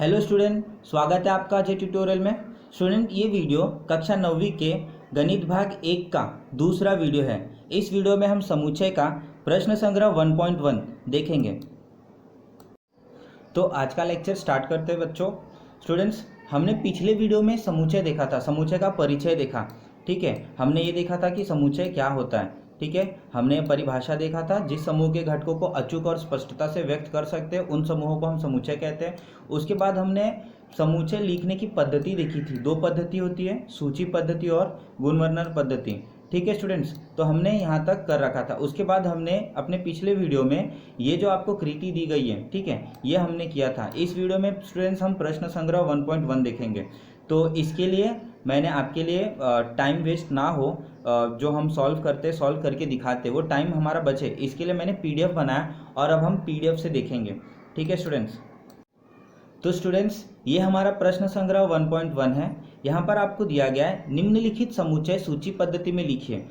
Hello student, स्वागत है आपका आज ट्यूटोरियल में। स्टूडेंट, ये वीडियो कक्षा 9वीं के गणित भाग 1 का दूसरा वीडियो है। इस वीडियो में हम समुच्चय का प्रश्न संग्रह 1.1 देखेंगे। तो आज का लेक्चर स्टार्ट करते हैं बच्चों। स्टूडेंट्स, हमने पिछले वीडियो में समुच्चय देखा था, समुच्चय का परिचय देखा। ठीक है, हमने ये देखा था कि समुच्चय क्या होता है। ठीक है, हमने परिभाषा देखा था, जिस समूह के घटकों को अचूक और स्पष्टता से व्यक्त कर सकते हैं उन समूहों को हम समुच्चय कहते हैं। उसके बाद हमने समुच्चय लिखने की पद्धति देखी थी। दो पद्धति होती है, सूची पद्धति और गुणवर्णन पद्धति। ठीक है स्टूडेंट्स, तो हमने यहाँ तक कर रखा था। उसके बाद हमने अपने पिछले वीडियो में ये जो आपको कृति दी गई है, ठीक है, ये हमने किया था। इस वीडियो में स्टूडेंट्स हम प्रश्न संग्रह 1.1 देखेंगे। तो इसके लिए मैंने आपके लिए टाइम वेस्ट ना हो, जो हम सॉल्व करके दिखाते वो टाइम हमारा बचे, इसके लिए मैंने पीडीएफ बनाया और अब हम पीडीएफ से देखेंगे। ठीक है स्टूडेंट्स, तो स्टूडेंट्स ये हमारा प्रश्न संग्रह 1.1 है। यहाँ पर आपको दिया गया है निम्नलिखित समुच्चय सूची पद्धति में लिखिए।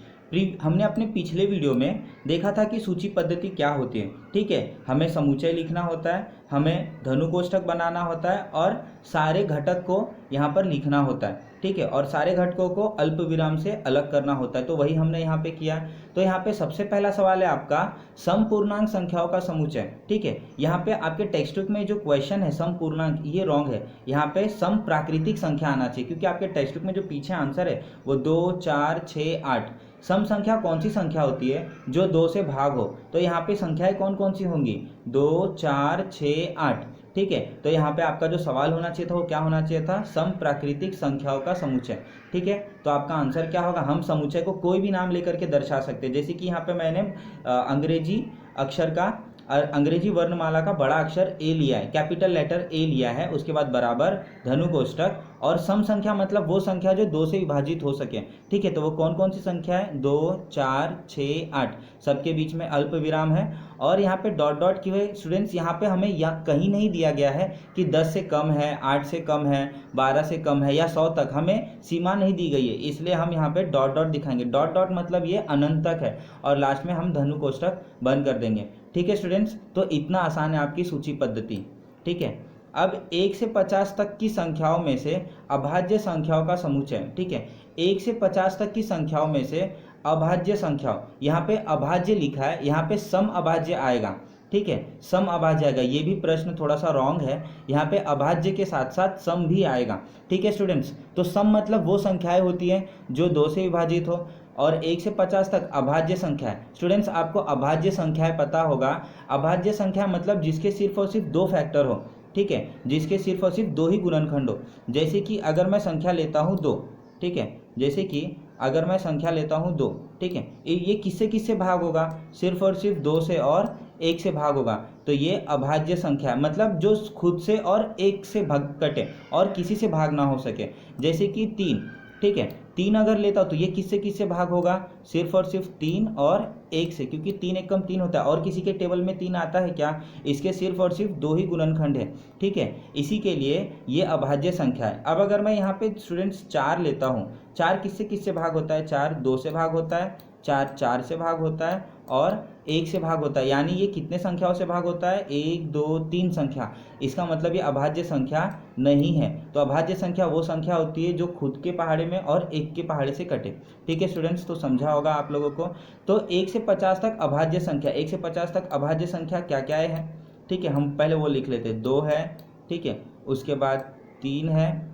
हमने अपने पिछले वीडियो में देखा था कि सूची पद्धति क्या होती है। ठीक है, हमें समुच्चय लिखना होता है, हमें धनु कोष्ठक बनाना होता है और सारे घटक को यहाँ पर लिखना होता है। ठीक है, और सारे घटकों को अल्प विराम से अलग करना होता है। तो वही हमने यहाँ पे किया। तो यहाँ पे सबसे पहला सवाल है आपका समपूर्णांक संख्याओं का समुच्चय। ठीक है, यहाँ पे आपके टेक्स्ट बुक में जो क्वेश्चन है समपूर्णांक, ये रॉन्ग है। यहाँ पे सम प्राकृतिक संख्या आना चाहिए, क्योंकि आपके टेक्स्ट बुक में जो पीछे आंसर है वो 2, 4, 6, 8। सम संख्या कौन सी संख्या होती है? जो 2 से भाग हो। तो यहाँ पे संख्याएं कौन कौन सी होंगी? 2, 4, 6, 8। ठीक है, तो यहाँ पे आपका जो सवाल होना चाहिए था वो क्या होना चाहिए था? सम प्राकृतिक संख्याओं का समुच्चय। ठीक है, तो आपका आंसर क्या होगा? हम समुच्चय को कोई भी नाम लेकर के दर्शा सकते हैं। जैसे कि यहाँ पे मैंने अंग्रेजी अक्षर का अंग्रेजी वर्णमाला का बड़ा अक्षर ए लिया है, कैपिटल लेटर ए लिया है, उसके बाद बराबर धनु कोष्ठक और सम संख्या मतलब वो संख्या जो 2 से विभाजित हो सके। ठीक है, तो वो कौन कौन सी संख्या है? 2, 4, 6, 8। सबके बीच में अल्प विराम है और यहाँ पे डॉट डॉट की हुई। स्टूडेंट्स, यहाँ पे हमें कहीं नहीं दिया गया है कि 10 से कम है, 8 से कम है, 12 से कम है या 100 तक, हमें सीमा नहीं दी गई है, इसलिए हम यहाँ पे डॉट डॉट दिखाएंगे। डॉट डॉट मतलब ये अनंत तक है और लास्ट में हम धनु कोष्ठक बंद कर देंगे। ठीक है स्टूडेंट्स, तो इतना आसान है आपकी सूची पद्धति। ठीक है, अब 1 से 50 तक की संख्याओं में से अभाज्य संख्याओं का समुच्चय। ठीक है, 1 से 50 तक की संख्याओं में से अभाज्य संख्याओं, यहाँ पे अभाज्य लिखा है, यहाँ पे सम अभाज्य आएगा। ठीक है, सम अभाज्य आएगा। ये भी प्रश्न थोड़ा सा रॉन्ग है, यहाँ पे अभाज्य के साथ साथ सम भी आएगा। ठीक है स्टूडेंट्स, तो सम मतलब वो संख्याएं होती हैं जो 2 से विभाजित हो और 1 से 50 तक अभाज्य संख्या है। स्टूडेंट्स, आपको अभाज्य संख्याएं पता होगा। अभाज्य संख्या मतलब जिसके सिर्फ और सिर्फ 2 फैक्टर हो। ठीक है, जिसके सिर्फ और सिर्फ 2 ही गुणनखंड हो। जैसे कि अगर मैं संख्या लेता हूँ 2, ठीक है, जैसे कि अगर मैं संख्या लेता हूँ 2, ठीक है, ये किससे किससे भाग होगा? सिर्फ और सिर्फ 2 से और 1 से भाग होगा। तो ये अभाज्य संख्या है, मतलब जो खुद से और 1 से भाग कटे और किसी से भाग ना हो सके। जैसे कि 3, ठीक है, 3 अगर लेता हो तो ये किससे किससे भाग होगा? सिर्फ और सिर्फ 3 और 1 से, क्योंकि 3 एकम 3 होता है। और किसी के टेबल में 3 आता है क्या? इसके सिर्फ और सिर्फ 2 ही गुणनखंड है। ठीक है, इसी के लिए ये अभाज्य संख्या है। अब अगर मैं यहाँ पे स्टूडेंट्स 4 लेता हूँ, 4 किससे किससे भाग होता है? 4 2 से भाग होता है, 4 4 से भाग होता है और 1 से भाग होता है। यानी ये कितने संख्याओं से भाग होता है? 1, 2, 3 संख्या। इसका मतलब ये अभाज्य संख्या नहीं है। तो अभाज्य संख्या वो संख्या होती है जो खुद के पहाड़े में और 1 के पहाड़े से कटे। ठीक है स्टूडेंट्स, तो समझा होगा आप लोगों को। तो 1 से 50 तक अभाज्य संख्या, 1 से 50 तक अभाज्य संख्या क्या क्या है? ठीक है, हम पहले वो लिख लेते हैं। 2 है, ठीक है, उसके बाद 3 है,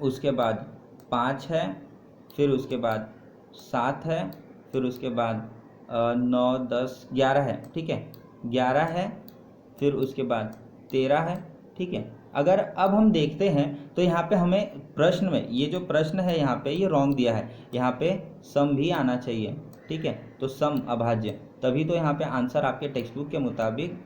उसके बाद 5 है, फिर उसके बाद 7 है, फिर उसके बाद 9, 10, 11 है। ठीक है, 11 है, फिर उसके बाद 13 है। ठीक है, अगर अब हम देखते हैं तो यहाँ पे हमें प्रश्न में ये जो प्रश्न है यहाँ पे ये रॉन्ग दिया है। यहाँ पे सम भी आना चाहिए। ठीक है, तो सम अभाज्य, तभी तो यहाँ पे आंसर आपके टेक्स्ट बुक के मुताबिक,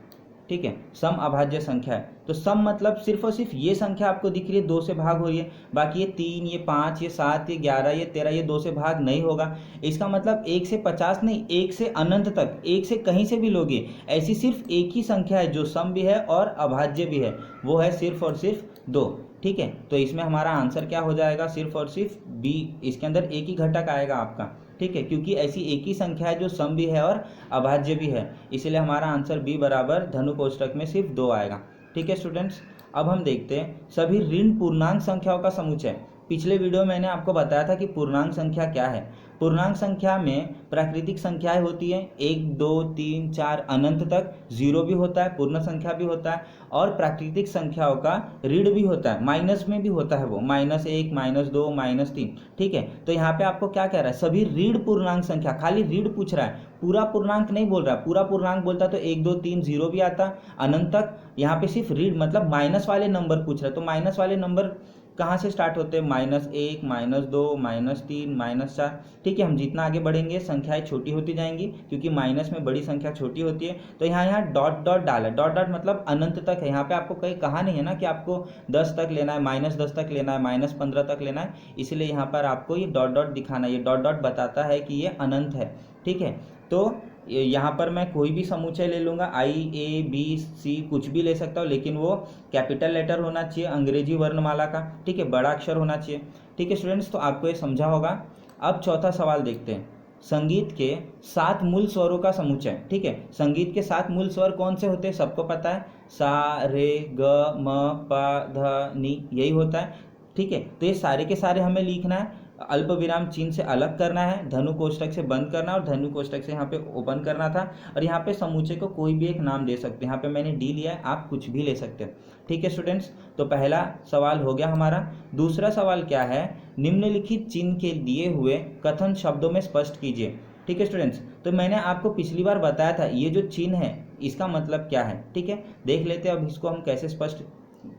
ठीक है, सम अभाज्य संख्या है। तो सम मतलब सिर्फ और सिर्फ ये संख्या आपको दिख रही है 2 से भाग हो रही है, बाकी ये 3, ये 5, ये 7, ये 11, ये 13 ये 2 से भाग नहीं होगा। इसका मतलब 1 से 50 नहीं, 1 से अनंत तक, 1 से कहीं से भी लोगे, ऐसी सिर्फ एक ही संख्या है जो सम भी है और अभाज्य भी है, वो है सिर्फ और सिर्फ 2। ठीक है, तो इसमें हमारा आंसर क्या हो जाएगा? सिर्फ और सिर्फ बी। इसके अंदर एक ही घटक आएगा आपका। ठीक है, क्योंकि ऐसी एक ही संख्या है जो सम भी है और अभाज्य भी है, इसलिए हमारा आंसर बी बराबर धनु कोष्ठक में सिर्फ 2 आएगा। ठीक है स्टूडेंट्स, अब हम देखते हैं सभी ऋण पूर्णांक संख्याओं का समुच्चय। पिछले वीडियो में मैंने आपको बताया था कि पूर्णांक संख्या क्या है। पूर्णांक संख्या में प्राकृतिक संख्याएं होती हैं 1, 2, 3, 4 अनंत तक, जीरो भी होता है, पूर्ण संख्या भी होता है, और प्राकृतिक संख्याओं का ऋण भी होता है, माइनस में भी होता है, वो -1, -2, -3। ठीक है, तो यहाँ पे आपको क्या कह रहा है, सभी ऋण पूर्णांक संख्या, खाली ऋण पूछ रहा है, पूरा पूर्णांक नहीं बोल रहा है। पूरा पूर्णांक बोलता तो 1, 2, 3 जीरो भी आता अनंत तक। यहाँ पे सिर्फ ऋण मतलब माइनस वाले नंबर पूछ रहा है। तो माइनस वाले नंबर कहाँ से स्टार्ट होते हैं, -1, -2, -3, -4। ठीक है, हम जितना आगे बढ़ेंगे संख्याएं छोटी होती जाएंगी, क्योंकि माइनस में बड़ी संख्या छोटी होती है। तो यहाँ डॉट डॉट डाला, डॉट डॉट मतलब अनंत तक है। यहाँ पे आपको कहीं कहा नहीं है ना कि आपको 10 तक लेना है, -10 तक लेना है, -15 तक लेना है, इसलिए यहाँ पर आपको ये डॉट डॉट दिखाना है। ये डॉट डॉट बताता है कि ये अनंत है। ठीक है, तो यहाँ पर मैं कोई भी समुच्चय ले लूँगा, I, A, B, C कुछ भी ले सकता हूँ, लेकिन वो कैपिटल लेटर होना चाहिए, अंग्रेजी वर्णमाला का। ठीक है, बड़ा अक्षर होना चाहिए। ठीक है स्टूडेंट्स, तो आपको ये समझा होगा। अब चौथा सवाल देखते हैं, संगीत के 7 मूल स्वरों का समुच्चय। ठीक है, संगीत के 7 मूल स्वर कौन से होते हैं, सबको पता है, सा, रे, ग, म, प, ध, नि, यही होता है। ठीक है, तो ये सारे के सारे हमें लिखना है, अल्प विराम चिन्ह से अलग करना है, धनु कोष्ठक से बंद करना और धनु कोष्ठक से यहाँ पे ओपन करना था। और यहाँ पे समुच्चय को कोई भी एक नाम दे सकते हैं, यहाँ पे मैंने डी लिया है, आप कुछ भी ले सकते हैं। ठीक है स्टूडेंट्स, तो पहला सवाल हो गया हमारा। दूसरा सवाल क्या है, निम्नलिखित चिन्ह के दिए हुए कथन शब्दों में स्पष्ट कीजिए। ठीक है स्टूडेंट्स, तो मैंने आपको पिछली बार बताया था ये जो चिन्ह है इसका मतलब क्या है। ठीक है, देख लेते हैं अब इसको हम कैसे स्पष्ट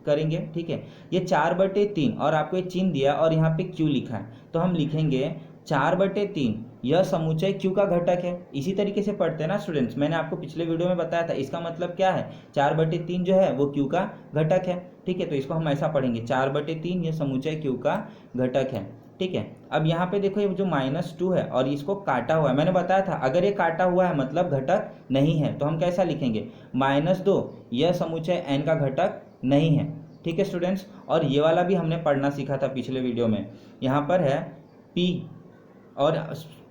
करेंगे। ठीक है, ये 4/3 और आपको ये चिन्ह दिया और यहाँ पे क्यू लिखा है, तो हम लिखेंगे 4/3 यह समुच्चय क्यू का घटक है। इसी तरीके से पढ़ते हैं ना स्टूडेंट्स, मैंने आपको पिछले वीडियो में बताया था। इसका मतलब क्या है, 4/3 जो है वो क्यू का घटक है। ठीक है, तो इसको हम ऐसा पढ़ेंगे, 4/3 यह समुच्चय क्यू का घटक है। ठीक है, अब यहाँ पे देखो ये जो -2 है और इसको काटा हुआ है, मैंने बताया था अगर ये काटा हुआ है मतलब घटक नहीं है, तो हम कैसा लिखेंगे, -2 यह समुच्चय n का घटक नहीं है। ठीक है स्टूडेंट्स, और ये वाला भी हमने पढ़ना सीखा था पिछले वीडियो में। यहाँ पर है p और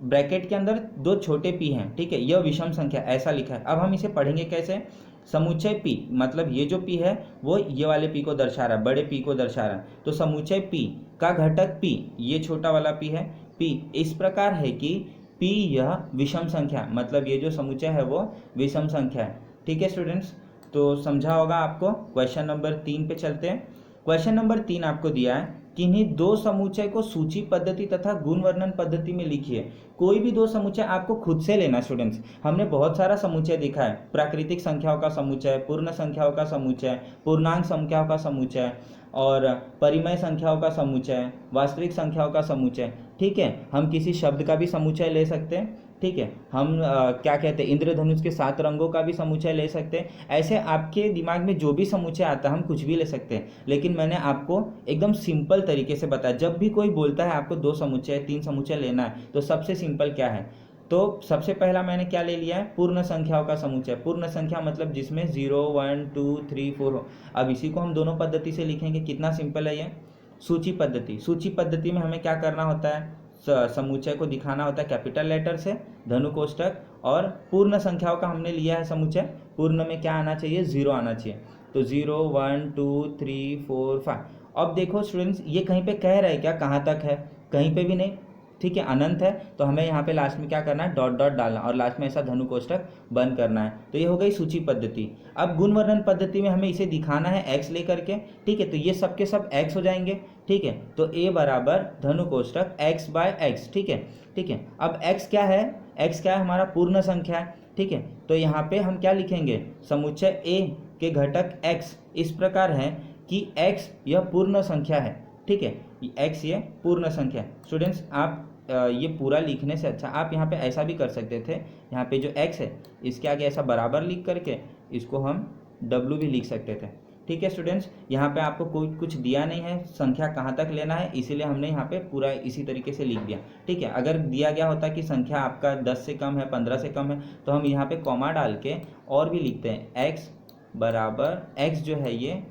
ब्रैकेट के अंदर 2 छोटे p हैं। ठीक है, यह विषम संख्या ऐसा लिखा है। अब हम इसे पढ़ेंगे कैसे, समुच्चय p मतलब ये जो p है वो ये वाले p को दर्शा रहा है, बड़े p को दर्शा रहा है। तो समुच्चय p का घटक p, ये छोटा वाला p है, p इस प्रकार है कि p यह विषम संख्या, मतलब ये जो समुच्चय है वो विषम संख्या है। ठीक है स्टूडेंट्स, तो समझा होगा आपको। क्वेश्चन नंबर 3 पे चलते हैं। क्वेश्चन नंबर 3 आपको दिया है, किन्हीं 2 समुच्चय को सूची पद्धति तथा गुण वर्णन पद्धति में लिखिए। कोई भी 2 समुच्चय आपको खुद से लेना स्टूडेंट्स। हमने बहुत सारा समुच्चय देखा है, प्राकृतिक संख्याओं का समुच्चय, पूर्ण संख्याओं का समुच्चय, पूर्णांक संख्याओं का समुच्चय और परिमेय संख्याओं का समुच्चय, वास्तविक संख्याओं का समुच्चय। ठीक है, हम किसी शब्द का भी समुच्चय ले सकते हैं। ठीक है, हम क्या कहते हैं, इंद्रधनुष के 7 रंगों का भी समुच्चय ले सकते हैं। ऐसे आपके दिमाग में जो भी समुच्चय आता है हम कुछ भी ले सकते हैं, लेकिन मैंने आपको एकदम सिंपल तरीके से बताया। जब भी कोई बोलता है आपको 2 समुच्चय 3 समुच्चय लेना है, तो सबसे सिंपल क्या है, तो सबसे पहला मैंने क्या ले लिया है, पूर्ण संख्याओं का समुच्चय। पूर्ण संख्या मतलब जिसमें 0, 1, 2, 3, 4 हो। अब इसी को हम दोनों पद्धति से लिखेंगे, कितना सिंपल है ये, सूची पद्धति। सूची पद्धति में हमें क्या करना होता है, समुच्चय को दिखाना होता है कैपिटल लेटर से, धनु कोष्ठक, और पूर्ण संख्याओं का हमने लिया है समुच्चय, पूर्ण में क्या आना चाहिए, 0 आना चाहिए। तो 0, 1, 2, 3, 4, 5। अब देखो स्टूडेंट्स, ये कहीं पे कह रहा है क्या, कहाँ तक है, कहीं पे भी नहीं। ठीक है, अनंत है, तो हमें यहाँ पे लास्ट में क्या करना है, डॉट डॉट डालना और लास्ट में ऐसा धनु कोष्ठक बंद करना है। तो ये हो गई सूची पद्धति। अब गुण वर्णन पद्धति में हमें इसे दिखाना है x लेकर के। ठीक है, तो ये सब के सब x हो जाएंगे। ठीक है, तो a बराबर धनु कोष्ठक x/x। ठीक है, ठीक है, अब x क्या है, x क्या है, हमारा पूर्ण संख्या है। ठीक है, तो यहाँ पे हम क्या लिखेंगे, समुच्चय a के घटक x इस प्रकार है कि x यह पूर्ण संख्या है। ठीक है, x ये पूर्ण संख्या है। स्टूडेंट्स, आप ये पूरा लिखने से अच्छा आप यहाँ पे ऐसा भी कर सकते थे, यहाँ पे जो x है इसके आगे ऐसा बराबर लिख करके इसको हम w भी लिख सकते थे। ठीक है स्टूडेंट्स, यहाँ पे आपको कोई कुछ दिया नहीं है, संख्या कहाँ तक लेना है, इसीलिए हमने यहाँ पे पूरा इसी तरीके से लिख दिया। ठीक है, अगर दिया गया होता कि संख्या आपका 10 से कम है, 15 से कम है, तो हम यहाँ पे कॉमा डाल के और भी लिखते हैं, x बराबर x जो है ये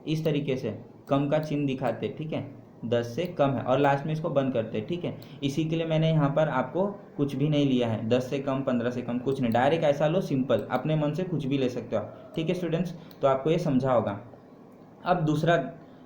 इस तरीके से कम का चिन्ह दिखाते। ठीक है, 10 से कम है और लास्ट में इसको बंद करते हैं। ठीक है, इसी के लिए मैंने यहाँ पर आपको कुछ भी नहीं लिया है, 10 से कम 15 से कम कुछ नहीं, डायरेक्ट ऐसा लो, सिंपल, अपने मन से कुछ भी ले सकते हो आप। ठीक है स्टूडेंट्स, तो आपको ये समझा होगा। अब दूसरा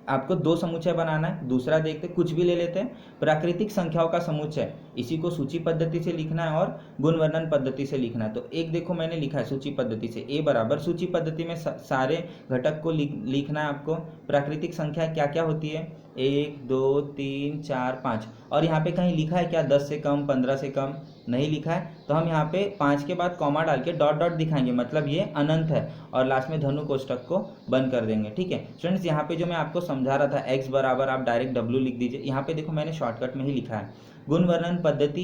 आपको दो समुच्चय बनाना है, दूसरा देखते कुछ भी ले लेते हैं, प्राकृतिक संख्याओं का समुच्चय, इसी को सूची पद्धति से लिखना है और गुण वर्णन पद्धति से लिखना है। तो एक देखो मैंने लिखा है सूची पद्धति से, ए बराबर सूची पद्धति में सारे घटक को लिखना है आपको। प्राकृतिक संख्या क्या क्या होती है, 1 2 3 4 5, और यहाँ पे कहीं लिखा है क्या 10 से कम 15 से कम, नहीं लिखा है। तो हम यहाँ पे 5 के बाद कॉमा डाल के डॉट डॉट दिखाएंगे, मतलब ये अनंत है, और लास्ट में धनु कोष्टक को बंद कर देंगे। ठीक है स्टूडेंट्स, यहाँ पे जो मैं आपको समझा रहा था x बराबर आप डायरेक्ट w लिख दीजिए। यहाँ पे देखो मैंने शॉर्टकट में ही लिखा है गुण वर्णन पद्धति।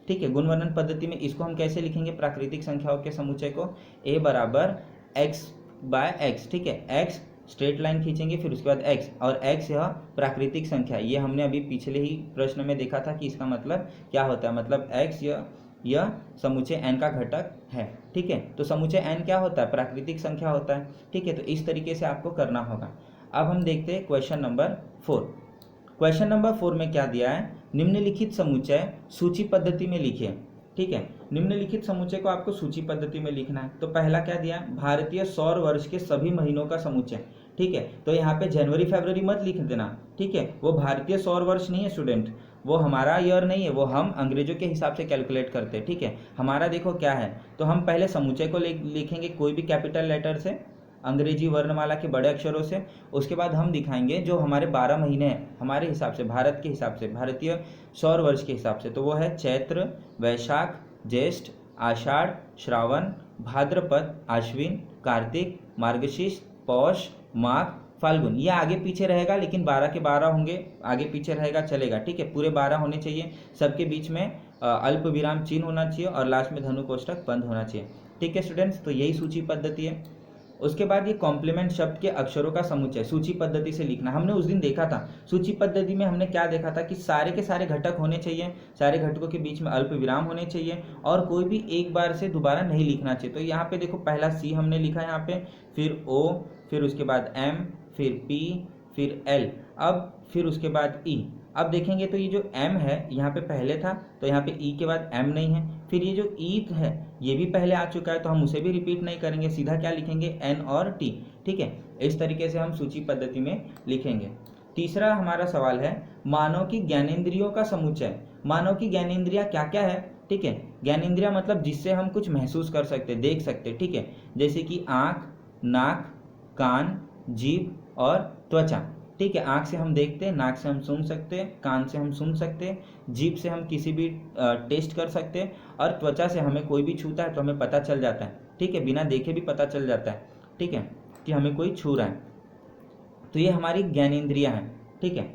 ठीक है, गुण वर्णन पद्धति में इसको हम कैसे लिखेंगे, प्राकृतिक संख्याओं के समुच्चय को a बराबर x बाय x। ठीक है, x स्ट्रेट लाइन खींचेंगे, फिर उसके बाद x, और x यह प्राकृतिक संख्या, ये हमने अभी पिछले ही प्रश्न में देखा था कि इसका मतलब क्या होता है, मतलब x यह समुच्चय n का घटक है। ठीक है, तो समुच्चय n क्या होता है, प्राकृतिक संख्या होता है। ठीक है, तो इस तरीके से आपको करना होगा। अब हम देखते हैं क्वेश्चन नंबर 4। क्वेश्चन नंबर 4 में क्या दिया है, निम्नलिखित समुच्चय सूची पद्धति में लिखिए। ठीक है, निम्नलिखित समुच्चय को आपको सूची पद्धति में लिखना है। तो पहला क्या दिया है, भारतीय सौर वर्ष के सभी महीनों का समुच्चय। ठीक है, तो यहाँ पे जनवरी फरवरी मत लिख देना। ठीक है, वो भारतीय सौर वर्ष नहीं है स्टूडेंट, वो हमारा ईयर नहीं है, वो हम अंग्रेजों के हिसाब से कैलकुलेट करते हैं। ठीक है, हमारा देखो क्या है, तो हम पहले समुच्चय को लिखेंगे कोई भी कैपिटल लेटर से, अंग्रेजी वर्णमाला के बड़े अक्षरों से। उसके बाद हम दिखाएंगे जो हमारे 12 महीने हैं हमारे हिसाब से, भारत के हिसाब से, भारतीय सौर वर्ष के हिसाब से, तो वो है चैत्र, वैशाख, ज्येष्ठ, आषाढ़, श्रावण, भाद्रपद, आश्विन, कार्तिक, मार्गशीर्ष, पौष, माघ, फाल्गुन। ये आगे पीछे रहेगा, लेकिन 12 के 12 होंगे, आगे पीछे रहेगा चलेगा। ठीक है, पूरे 12 होने चाहिए, सबके बीच में अल्प विराम चिन्ह होना चाहिए, और लास्ट में धनु कोष्टक बंद होना चाहिए। ठीक है स्टूडेंट्स, तो यही सूची पद्धति है। उसके बाद ये कॉम्प्लीमेंट शब्द के अक्षरों का समुच्चय सूची पद्धति से लिखना। हमने उस दिन देखा था सूची पद्धति में, हमने क्या देखा था कि सारे के सारे घटक होने चाहिए, सारे घटकों के बीच में अल्प विराम होने चाहिए, और कोई भी एक बार से दोबारा नहीं लिखना चाहिए। तो यहाँ पे देखो पहला C हमने लिखा है यहाँ पे, फिर O, फिर उसके बाद M, फिर P, फिर L, अब फिर उसके बाद E। अब देखेंगे तो ये जो M है यहाँ पे पहले था, तो यहाँ पे E के बाद M नहीं है। फिर ये जो E है ये भी पहले आ चुका है, तो हम उसे भी रिपीट नहीं करेंगे, सीधा क्या लिखेंगे N और T। ठीक है, इस तरीके से हम सूची पद्धति में लिखेंगे। तीसरा हमारा सवाल है मानव की ज्ञानेंद्रियों का समुच्चय। मानव की ज्ञानेंद्रियां क्या क्या है। ठीक है, ज्ञानेंद्रियां मतलब जिससे हम कुछ महसूस कर सकते, देख सकते। ठीक है, जैसे कि आँख, नाक, कान, जीभ और त्वचा। ठीक है, आँख से हम देखते हैं, नाक से हम सूंघ सकते हैं, कान से हम सुन सकते हैं, जीभ से हम किसी भी टेस्ट कर सकते हैं, और त्वचा से हमें कोई भी छूता है तो हमें पता चल जाता है। ठीक है, बिना देखे भी पता चल जाता है। ठीक है, कि हमें कोई छू रहा है। तो ये हमारी ज्ञानेंद्रियां हैं। ठीक है,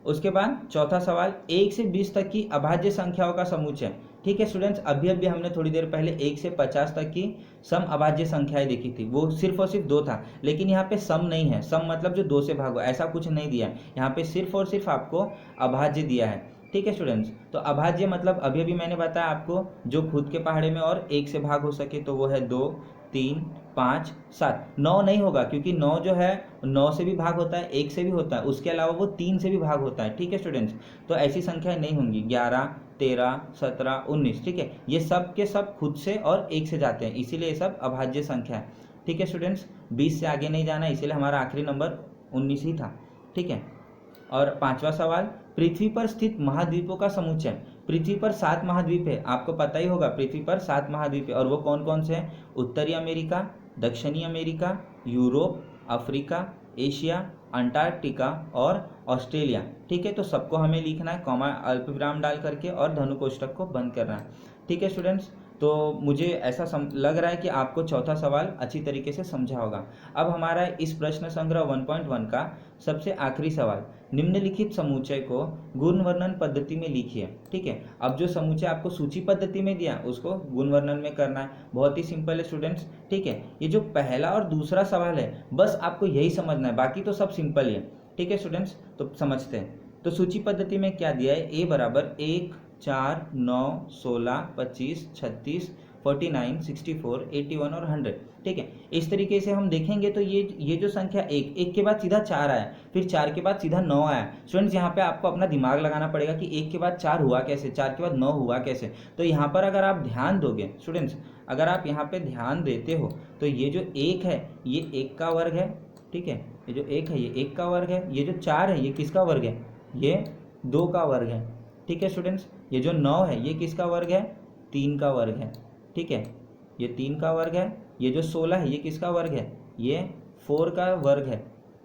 उसके बाद चौथा सवाल 1 से 20 तक की अभाज्य संख्याओं का समुच्चय। ठीक है स्टूडेंट्स, अभी हमने थोड़ी देर पहले 1 से 50 तक की सम अभाज्य संख्याएं देखी थी, वो सिर्फ और सिर्फ 2 था, लेकिन यहाँ पे सम नहीं है। सम मतलब जो 2 से भागो, ऐसा कुछ नहीं दिया है यहाँ पे, सिर्फ और सिर्फ आपको अभाज्य दिया है। ठीक है स्टूडेंट्स, तो अभाज्य मतलब अभी मैंने बताया आपको, जो खुद के पहाड़े में और 1 से भाग हो सके, तो वो है 2 3 5 7। 9 नहीं होगा, क्योंकि 9 जो है 9 से भी भाग होता है, 1 से भी होता है, उसके अलावा वो 3 से भी भाग होता है। ठीक है स्टूडेंट्स, तो ऐसी संख्याएं नहीं होंगी 11 13 17 19। ठीक है, ये सब के सब खुद से और 1 से जाते हैं, इसीलिए ये सब अभाज्य संख्या है। ठीक है स्टूडेंट्स, 20 से आगे नहीं जाना, इसीलिए हमारा आखिरी नंबर 19 ही था। ठीक है, और पांचवा सवाल पृथ्वी पर स्थित महाद्वीपों का समुच्चय। पृथ्वी पर 7 महाद्वीप है, आपको पता ही होगा पृथ्वी पर 7 महाद्वीप है, और वो कौन कौन से हैं, उत्तरी अमेरिका, दक्षिणी America, Europe, Africa, Asia, Antarctica और ऑस्ट्रेलिया। ठीक है, तो सबको हमें लिखना है, कॉमा अल्प विराम डाल करके, और धनु कोष्टक को बंद करना है। ठीक है स्टूडेंट्स, तो मुझे ऐसा लग रहा है कि आपको चौथा सवाल अच्छी तरीके से समझा होगा। अब हमारा इस प्रश्न संग्रह 1.1 का सबसे आखिरी सवाल, निम्नलिखित समुच्चय को गुण वर्णन पद्धति में लिखिए। ठीक है, अब जो समुच्चय आपको सूची पद्धति में दिया उसको गुण वर्णन में करना है, बहुत ही सिंपल है स्टूडेंट्स। ठीक है, ये जो पहला और दूसरा सवाल है बस आपको यही समझना है, बाकी तो सब सिंपल ही है। ठीक है स्टूडेंट्स, तो समझते हैं। तो सूची पद्धति में क्या दिया है, ए बराबर 1 4 9 16 25 36 49 64 81 और 100। ठीक है, इस तरीके से हम देखेंगे तो ये जो संख्या एक के बाद सीधा 4 आया, फिर 4 के बाद सीधा 9 आया। स्टूडेंट्स, यहाँ पे आपको अपना दिमाग लगाना पड़ेगा कि 1 के बाद 4 हुआ कैसे, 4 के बाद 9 हुआ कैसे। तो यहाँ पर अगर आप ध्यान दोगे स्टूडेंट्स, अगर आप यहाँ पे ध्यान देते हो तो ये जो 1 है ये 1 का वर्ग है, ठीक है। ये जो 1 है ये 1 का वर्ग है, ये जो 4 है ये किसका वर्ग है, ये 2 का वर्ग है। ठीक है स्टूडेंट्स, ये जो 9 है ये किसका वर्ग है, 3 का वर्ग है। ठीक है, ये 3 का वर्ग है। ये जो 16 है ये किसका वर्ग है, ये 4 का वर्ग है।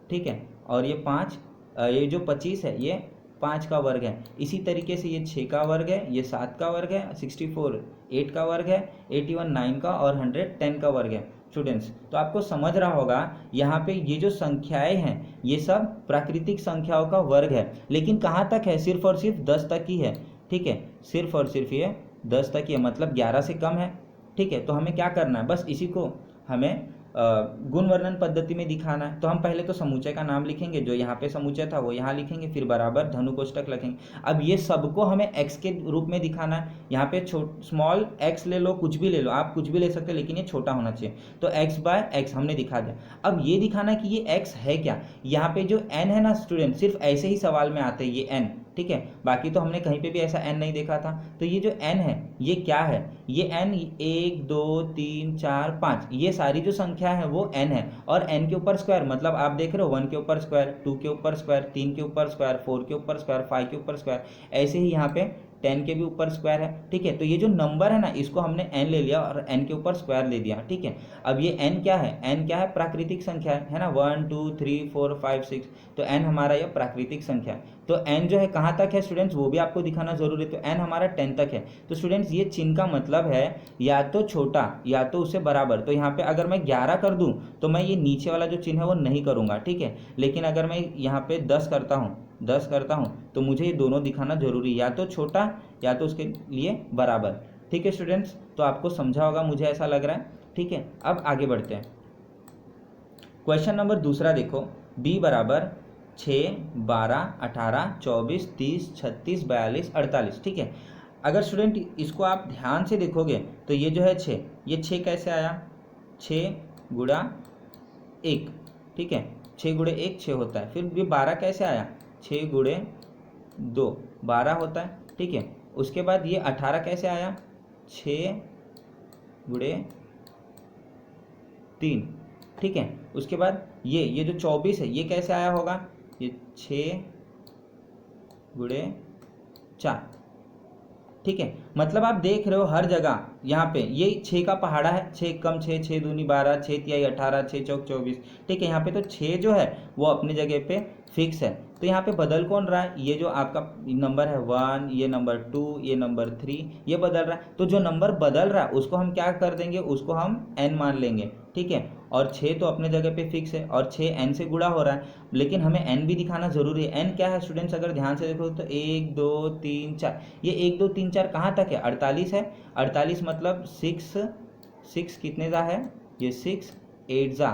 ठीक है, और ये 5 ये जो 25 है ये 5 का वर्ग है। इसी तरीके से ये 6 का वर्ग है, ये 7 का वर्ग है, 64 8 का वर्ग है, 81 9 का और 100 10 का वर्ग है। स्टूडेंट्स तो आपको समझ रहा होगा यहाँ पे ये जो संख्याएं हैं ये सब प्राकृतिक संख्याओं का वर्ग है, लेकिन कहाँ तक है, सिर्फ और सिर्फ 10 तक ही है। ठीक है, सिर्फ और सिर्फ ये 10 तक ही है, मतलब 11 से कम है। ठीक है, तो हमें क्या करना है, बस इसी को हमें गुण वर्णन पद्धति में दिखाना है। तो हम पहले तो समुच्चय का नाम लिखेंगे, जो यहाँ पे समुच्चय था वो यहाँ लिखेंगे, फिर बराबर धनु कोष्ठक लिखेंगे। अब ये सबको हमें x के रूप में दिखाना है। यहाँ पे स्मॉल x ले लो, कुछ भी ले लो, आप कुछ भी ले सकते हो, लेकिन ये छोटा होना चाहिए। तो x बाय x हमने दिखा दिया। अब ये दिखाना कि ये x है क्या। यहाँ पे जो n है ना स्टूडेंट, सिर्फ ऐसे ही सवाल में आते हैं ये n। ठीक है, बाकी तो हमने कहीं पे भी ऐसा n नहीं देखा था। तो ये जो n है ये क्या है, ये n 1 2 3 4 5 ये सारी जो संख्या है वो n है, और n के ऊपर स्क्वायर, मतलब आप देख रहे हो 1 के ऊपर स्क्वायर, 2 के ऊपर स्क्वायर, 3 के ऊपर स्क्वायर, 4 के ऊपर स्क्वायर, 5 के ऊपर स्क्वायर, ऐसे ही यहाँ पे 10 के भी ऊपर स्क्वायर है। ठीक है, तो ये जो नंबर है ना इसको हमने n ले लिया और n के ऊपर स्क्वायर ले दिया। ठीक है, अब ये n क्या है, n क्या है, प्राकृतिक संख्या है ना, 1 2 3 4 5 6, तो n हमारा यह प्राकृतिक संख्या है। तो n जो है कहाँ तक है स्टूडेंट्स, वो भी आपको दिखाना जरूरी है। तो n हमारा 10 तक है। तो स्टूडेंट्स ये चिन्ह का मतलब है या तो छोटा या तो उससे बराबर। तो यहाँ पे अगर मैं 11 कर दूं तो मैं ये नीचे वाला जो चिन्ह है वो नहीं करूंगा। ठीक है, लेकिन अगर मैं यहाँ पे 10 करता हूँ तो मुझे ये दोनों दिखाना जरूरी है, या तो छोटा या तो उसके लिए बराबर। ठीक है स्टूडेंट्स, तो आपको समझा होगा मुझे ऐसा लग रहा है। ठीक है, अब आगे बढ़ते हैं। क्वेश्चन नंबर दूसरा देखो, b बराबर 6 12 18 24 30 36 42 48। ठीक है, अगर स्टूडेंट इसको आप ध्यान से देखोगे तो ये जो है 6, ये 6 कैसे आया, 6 गुणा 1। ठीक है, 6 गुणे 1 6 होता है। फिर ये 12 कैसे आया, 6 गुणे 2 12 होता है। ठीक है, उसके बाद ये 18 कैसे आया, 6 गुणे 3। ठीक है, उसके बाद ये जो 24 है ये कैसे आया होगा, ये 6 गुणे 4। ठीक है, मतलब आप देख रहे हो हर जगह यहाँ पे ये 6 का पहाड़ा है, 6 कम 6 6 दूनी 12 6 तिहाई 18 6 चौक 24। ठीक है, यहाँ पे तो 6 जो है वो अपनी जगह पे फिक्स है। तो यहाँ पे बदल कौन रहा है, ये जो आपका नंबर है 1, ये नंबर 2, ये नंबर 3, ये बदल रहा है। तो जो नंबर बदल रहा है उसको हम क्या कर देंगे, उसको हम n मान लेंगे। ठीक है, और 6 तो अपने जगह पे फिक्स है और 6 n से गुणा हो रहा है, लेकिन हमें n भी दिखाना जरूरी है। n क्या है स्टूडेंट्स, अगर ध्यान से देखो तो 1 2 3 4, ये 1 2 3 4 कहाँ तक है, 48 है। 48 मतलब 6 कितने जा है, ये 6 8 जा।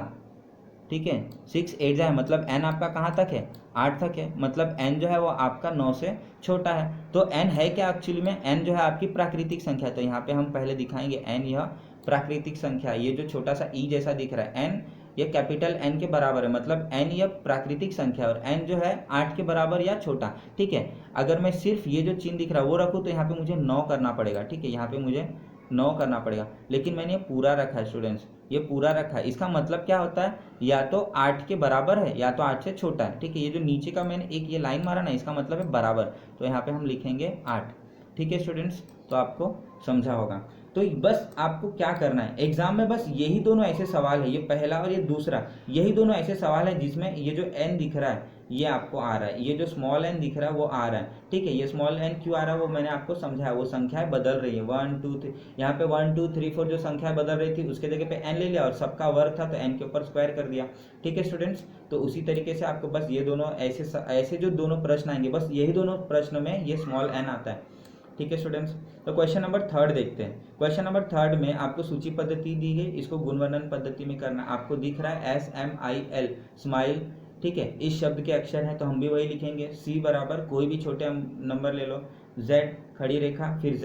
ठीक है, 6 8 जा है, मतलब n आपका कहाँ तक है, 8 तक है, मतलब n जो है वो आपका 9 से छोटा है। तो n है क्या एक्चुअली में, n जो है आपकी प्राकृतिक संख्या है। तो यहाँ पे हम पहले दिखाएंगे n यह प्राकृतिक संख्या है। ये जो छोटा सा e जैसा दिख रहा है n, ये कैपिटल N के बराबर है, मतलब n यह प्राकृतिक संख्या है और n जो है 8 के बराबर या छोटा। ठीक है, अगर मैं सिर्फ ये जो चिन्ह दिख रहा है वो रखूँ तो यहाँ पे मुझे 9 करना पड़ेगा। ठीक है, यहाँ पे मुझे 9 करना पड़ेगा, लेकिन मैंने ये पूरा रखा है स्टूडेंट्स, ये पूरा रखा है। इसका मतलब क्या होता है, या तो 8 के बराबर है या तो 8 से छोटा है। ठीक है, ये जो नीचे का मैंने एक ये लाइन मारा ना इसका मतलब है बराबर, तो यहाँ पे हम लिखेंगे 8। ठीक है स्टूडेंट्स, तो आपको समझा होगा। तो बस आपको क्या करना है एग्जाम में, बस यही दोनों ऐसे सवाल है, ये पहला और ये दूसरा, यही दोनों ऐसे सवाल है जिसमें ये जो n दिख रहा है ये आपको आ रहा है, ये जो स्मॉल n दिख रहा है वो आ रहा है। ठीक है, ये स्मॉल n क्यों आ रहा है वो मैंने आपको समझाया, वो संख्याएं बदल रही है 1 2 3, यहाँ पे 1 2 3 4 जो संख्याएं बदल रही थी उसके जगह पे n ले लिया और सबका वर्ग था तो n के ऊपर स्क्वायर कर दिया। ठीक है स्टूडेंट्स, तो उसी तरीके से आपको बस ये दोनों ऐसे जो दोनों प्रश्न आएंगे, बस यही दोनों प्रश्न में ये स्मॉल n आता है। ठीक है स्टूडेंट्स, तो क्वेश्चन नंबर 3 देखते हैं। क्वेश्चन नंबर 3 में आपको सूची पद्धति दी गई, इसको गुणवर्णन पद्धति में करना। आपको दिख रहा है SMIL स्माइल। ठीक है, इस शब्द के अक्षर हैं तो हम भी वही लिखेंगे। C बराबर कोई भी छोटे नंबर ले लो, Z खड़ी रेखा, फिर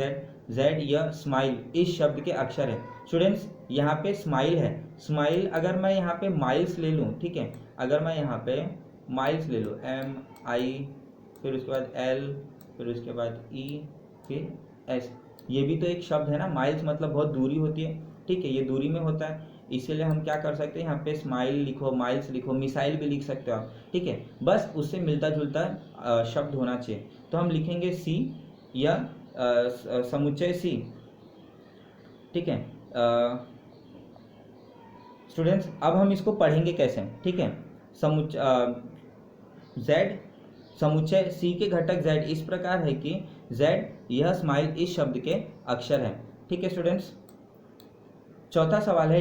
Z यह स्माइल इस शब्द के अक्षर है। स्टूडेंट्स यहाँ पे स्माइल है, स्माइल अगर मैं यहाँ पे माइल्स ले लूँ, ठीक है, अगर मैं यहाँ पे माइल्स ले लूँ MI, फिर उसके बाद L, फिर उसके बाद E, फिर S, ये भी तो एक शब्द है ना, माइल्स मतलब बहुत दूरी होती है। ठीक है, ये दूरी में होता है। इसीलिए हम क्या कर सकते हैं, यहाँ पे स्माइल लिखो, माइल्स लिखो, मिसाइल भी लिख सकते हो आप, ठीक है। बस उससे मिलता जुलता शब्द होना चाहिए। तो हम लिखेंगे सी या समुच्चय सी, ठीक है। स्टूडेंट्स अब हम इसको पढ़ेंगे कैसे, ठीक है। जेड समुच्चय सी के घटक जेड इस प्रकार है कि जेड यह स्माइल इस शब्द के अक्षर है, ठीक है स्टूडेंट्स। चौथा सवाल है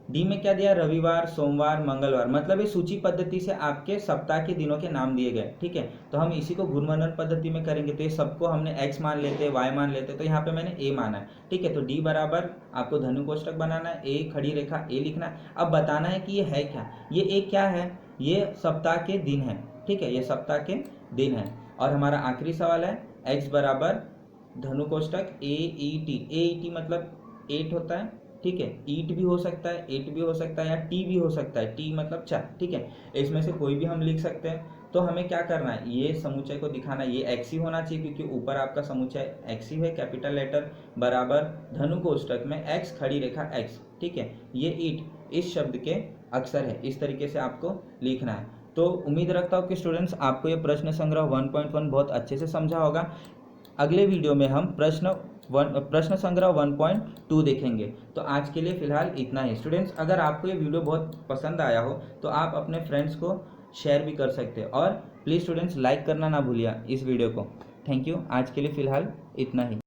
डी में क्या दिया, रविवार, सोमवार, मंगलवार, मतलब ये सूची पद्धति से आपके सप्ताह के दिनों के नाम दिए गए, ठीक है। तो हम इसी को घूर्णन पद्धति में करेंगे, तो ये सबको हमने x मान लेते हैं, y मान लेते हैं, तो यहाँ पे मैंने a माना है, ठीक है। तो डी बराबर आपको धनु कोष्टक बनाना है, a खड़ी रेखा a लिखना है। अब बताना है कि ये है क्या, ये a क्या है, ये सप्ताह के दिन है, ठीक है, ये सप्ताह के दिन है। और हमारा आखिरी सवाल है x बराबर धनु कोष्टक AET मतलब 8 होता है, ठीक है। ईट भी हो सकता है, एट भी हो सकता है, या टी भी हो सकता है, टी मतलब 4, ठीक है। इसमें से कोई भी हम लिख सकते हैं। तो हमें क्या करना है, ये समुच्चय को दिखाना है, ये एक्स ही होना चाहिए क्योंकि ऊपर आपका समुच्चय एक्स ही है, कैपिटल लेटर बराबर धनु कोष्टक में एक्स खड़ी रेखा एक्स, ठीक है। ये ईट इस शब्द के अक्षर है, इस तरीके से आपको लिखना है। तो उम्मीद रखता हूँ कि स्टूडेंट्स आपको ये प्रश्न संग्रह 1.1 बहुत अच्छे से समझा होगा। अगले वीडियो में हम प्रश्न संग्रह 1.2 देखेंगे। तो आज के लिए फिलहाल इतना ही। स्टूडेंट्स अगर आपको ये वीडियो बहुत पसंद आया हो तो आप अपने फ्रेंड्स को शेयर भी कर सकते हैं, और प्लीज़ स्टूडेंट्स लाइक करना ना भूलिए इस वीडियो को। Thank you. आज के लिए फिलहाल इतना ही।